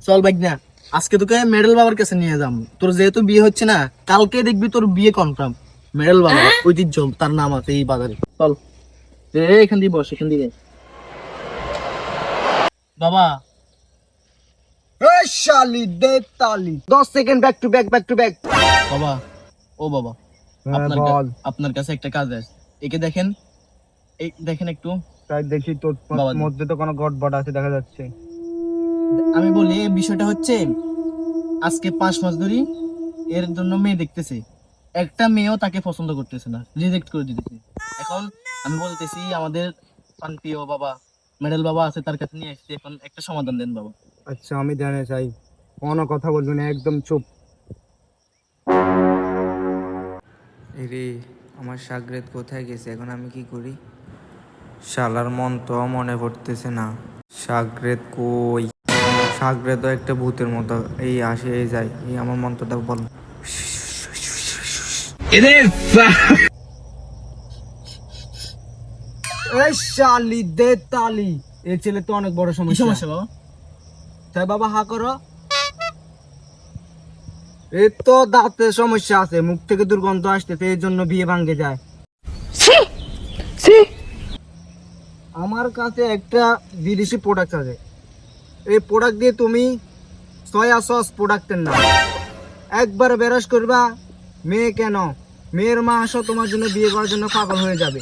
চল বাইক না, আজকে তোকে মেডেল বাবার কাছে নিয়ে যাম। তোর যেহেতু বিয়ে হচ্ছে না, কালকে দেখবি তোর বিয়ে কনফার্ম। মেডেল বাবা ঐতিহ্য, তার নাম আছে এই বাজারে। চল এখান দিয়ে বস, এখান দিয়ে। বাবা এই শালি দে তালি 10 second back to back back to back. বাবা, ও বাবা, আপনার বল। আপনার কাছে একটা কাজ আছে। একে দেখেন, এই দেখেন একটু। তাই দেখি তোর বাবা, মধ্যে তো কোনো গড়বড় আছে দেখা যাচ্ছে। আমি বলি বিষয়টা হচ্ছে, আজকে 5 মাস ধরে এর জন্য মেয়ে দেখতেছে, একটা মেয়েও তাকে পছন্দ করতেছে না, রিজেক্ট করে দিতেছে। এখন আমি বলতেছি আমাদের প্রিয় বাবা মেডেল বাবা আছে, তার কাছে নিয়ে আসছি। এখন একটা সমাধান দেন বাবা। আচ্ছা আমি জানি চাই, কোনো কথা বলবি না, একদম চুপ। এরে আমার সাগরেদ কোথায় গেছে? এখন আমি কি করি? শালার মন তো মনে পড়তেছে না। সাগরেদ কই? সাগরেদও একটা ভূতের মতো এই আসে এই যায়, এই আমার মন্ত্রটা বল। এই শালি দে তালি, এই ছেলে তো অনেক বড় কি সমস্যা। সমস্যা বাবা? তাই বাবা হা করো। এই তো দাঁতের সমস্যা আছে, মুখ থেকে দুর্গন্ধ আসতেছে, এই জন্য বিয়ে ভাঙে যায়। আমার কাছে একটা বিদেশি প্রোডাক্ট আছে, এই প্রোডাক্ট দিয়ে তুমি সয়া সস প্রোডাক্টের নাম একবার ব্যারাস করবা, মেয়ে কেন মেয়ের মা আসো তোমার জন্য বিয়ে করার জন্য পাগল হয়ে যাবে।